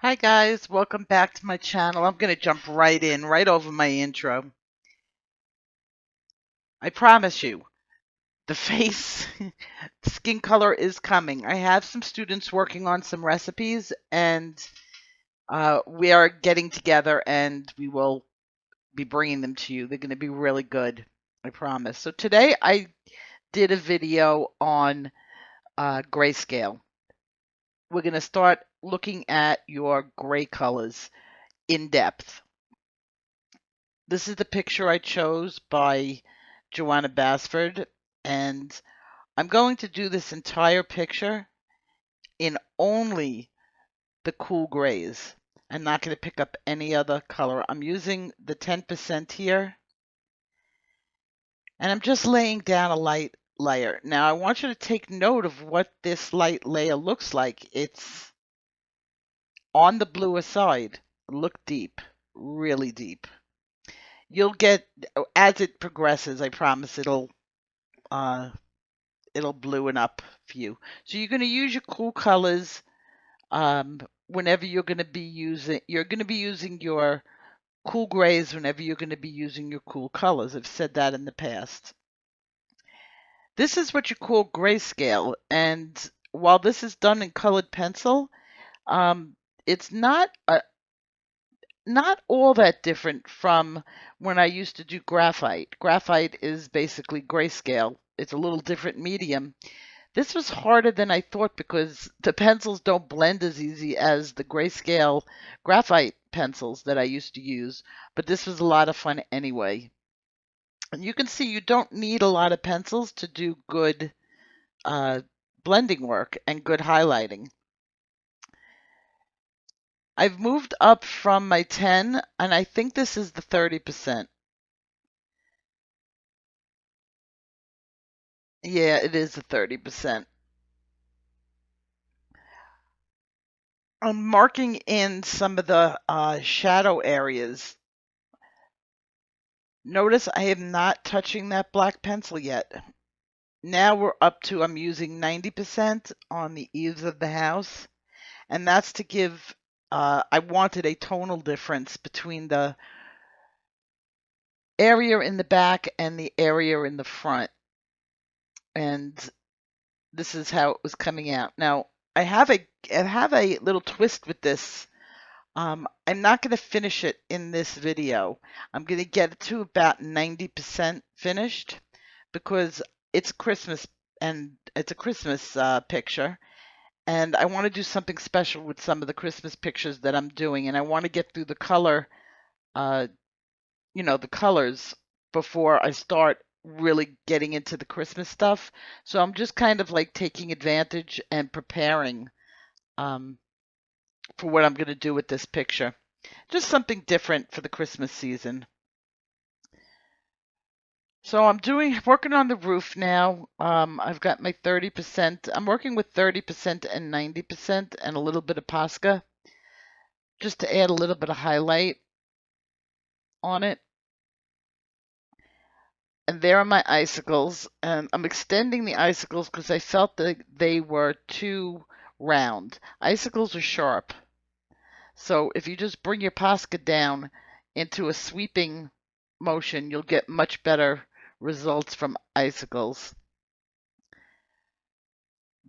Hi guys, welcome back to my channel. I'm going to jump right in, right over my intro. I promise you, the face skin color is coming. I have some students working on some recipes and we are getting together and we will be bringing them to you. They're going to be really good, I promise. So today I did a video on grayscale. We're going to start looking at your gray colors in depth. This is the picture I chose by Joanna Basford, and I'm going to do this entire picture in only the cool grays. I'm not going to pick up any other color. I'm using the 10% here, and I'm just laying down a light layer. Now, I want you to take note of what this light layer looks like. It's on the bluer side. Look deep, really deep. You'll get, as it progresses, I promise uh, it'll blueing up for you. So you're going to use your cool colors whenever you're going to be using your cool grays whenever you're going to be using your cool colors. I've said that in the past. This is what you call grayscale, and while this is done in colored pencil, it's not all that different from when I used to do graphite. Graphite is basically grayscale. It's a little different medium. This was harder than I thought because the pencils don't blend as easy as the grayscale graphite pencils that I used to use, but this was a lot of fun anyway. And you can see you don't need a lot of pencils to do good uh, blending work and good highlighting. I've moved up from my 10, and I think this is the 30%. Yeah, it is the 30%. I'm marking in some of the shadow areas. Notice I am not touching that black pencil yet. Now we're up to, I'm using 90% on the eaves of the house, and that's to give, I wanted a tonal difference between the area in the back and the area in the front. And this is how it was coming out. Now, I have a little twist with this. I'm not going to finish it in this video. I'm going to get it to about 90% finished because it's Christmas and it's a Christmas picture. And I want to do something special with some of the Christmas pictures that I'm doing. And I want to get through the color, uh, the colors before I start really getting into the Christmas stuff. So I'm just kind of like taking advantage and preparing um, for what I'm going to do with this picture. Just something different for the Christmas season. So I'm working on the roof now. I've got my 30%. I'm working with 30% and 90% and a little bit of Posca just to add a little bit of highlight on it. And there are my icicles. And I'm extending the icicles because I felt that they were too round. Icicles are sharp. So if you just bring your Posca down into a sweeping motion, you'll get much better results from icicles.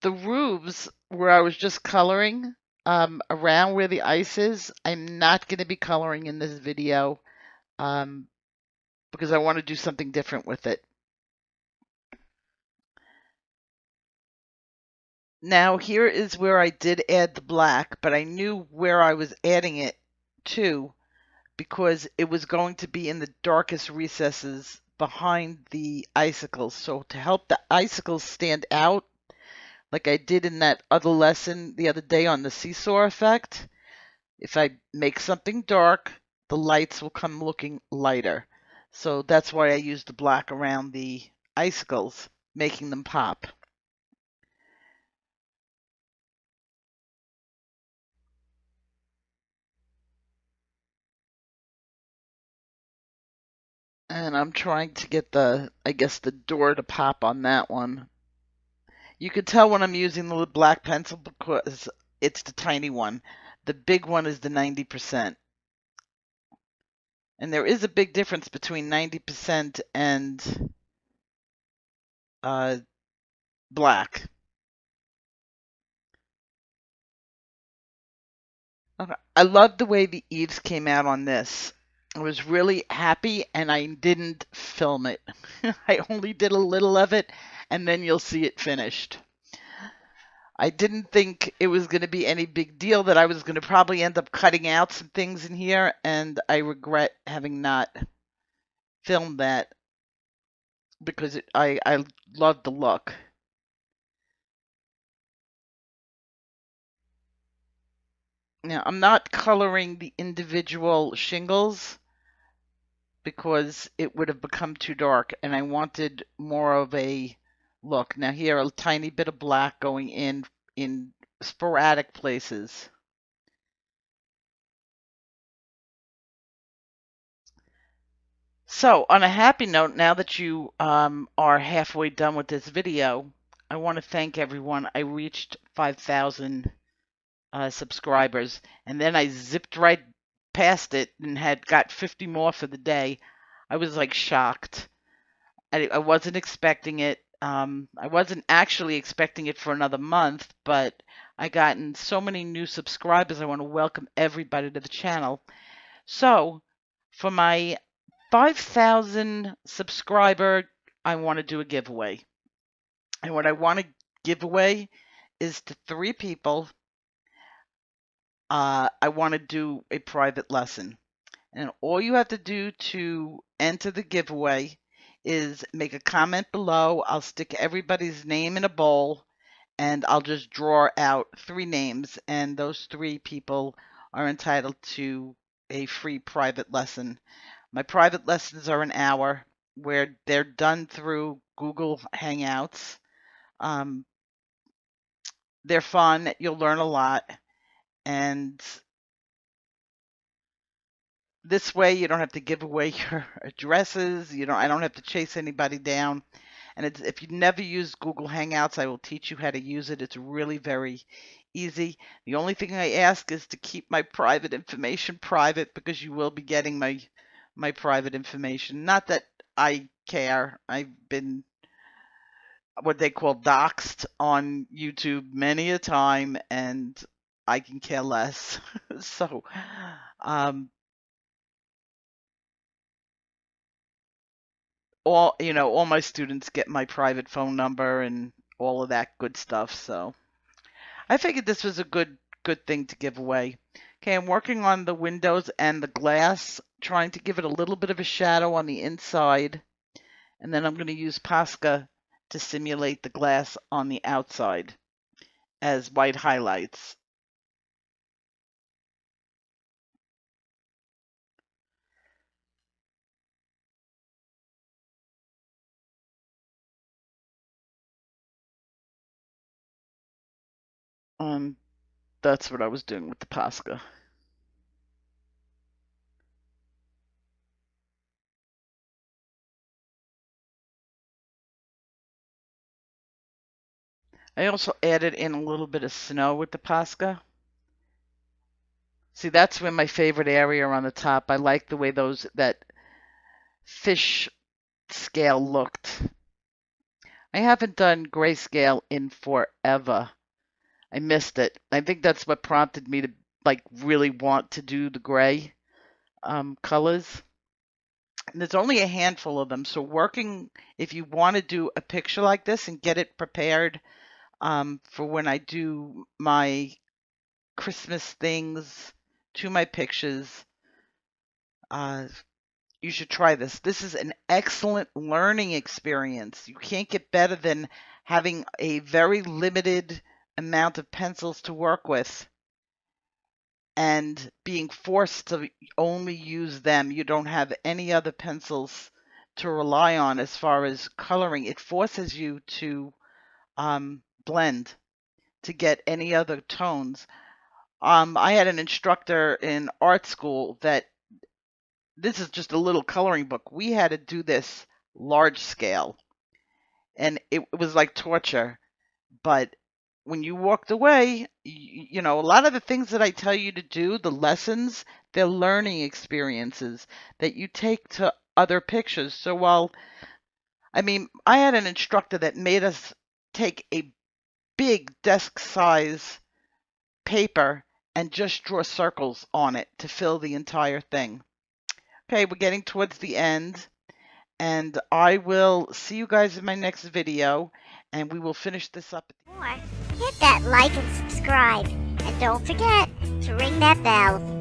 The roofs where I was just coloring around where the ice is, I'm not going to be coloring in this video because I want to do something different with it. Now here is where I did add the black, but I knew where I was adding it to because it was going to be in the darkest recesses behind the icicles. So to help the icicles stand out, like I did in that other lesson the other day on the seesaw effect, if I make something dark, the lights will come looking lighter. So that's why I use the black around the icicles, making them pop. And I'm trying to get I guess the door to pop on that one. You can tell when I'm using the black pencil because it's the tiny one. The big one is the 90%. And there is a big difference between 90% and uh, black. Okay. I love the way the eaves came out on this. I was really happy and I didn't film it. I only did a little of it and then you'll see it finished. I didn't think it was going to be any big deal, that I was going to probably end up cutting out some things in here, and I regret having not filmed that because I loved the look. Now, I'm not coloring the individual shingles because it would have become too dark, and I wanted more of a look. Now here, a tiny bit of black going in sporadic places. So, on a happy note, now that you are halfway done with this video, I want to thank everyone. I reached 5,000 subscribers, and then I zipped right past it and had got 50 more for the day. I was like shocked. I wasn't expecting it. I wasn't actually expecting it for another month, but I gotten so many new subscribers. I want to welcome everybody to the channel. So, for my 5,000 subscriber, I want to do a giveaway. And what I want to give away is to 3 people. I want to do a private lesson. And all you have to do to enter the giveaway is make a comment below. I'll stick everybody's name in a bowl and I'll just draw out 3 names. And those 3 people are entitled to a free private lesson. My private lessons are an hour where they're done through Google Hangouts. Um, they're fun. You'll learn a lot. And this way you don't have to give away your addresses. I don't have to chase anybody down. And if you never use Google Hangouts, I will teach you how to use it. It's really very easy. The only thing I ask is to keep my private information private because you will be getting my private information. Not that I care. I've been what they call doxxed on YouTube many a time, and I can care less. So, um, all my students get my private phone number and all of that good stuff. So I figured this was a good thing to give away. Okay, I'm working on the windows and the glass, trying to give it a little bit of a shadow on the inside, and then I'm going to use Posca to simulate the glass on the outside as white highlights. That's what I was doing with the Posca. I also added in a little bit of snow with the Posca. See, that's when my favorite area on the top. I like the way that fish scale looked. I haven't done grayscale in forever. I missed it. I think that's what prompted me to like really want to do the gray colors. And there's only a handful of them, so if you want to do a picture like this and get it prepared for when I do my Christmas things to my pictures, uh, you should try this. This is an excellent learning experience. You can't get better than having a very limited amount of pencils to work with and being forced to only use them. You don't have any other pencils to rely on as far as coloring. It forces you to blend to get any other tones. I had an instructor in art school that this is just a little coloring book. We had to do this large scale, and it was like torture. But when you walked away, you know, a lot of the things that I tell you to do, the lessons, they're learning experiences that you take to other pictures. So while, I mean, I had an instructor that made us take a big desk size paper and just draw circles on it to fill the entire thing. Okay, we're getting towards the end, and I will see you guys in my next video, and we will finish this up. Hit that like and subscribe, and don't forget to ring that bell.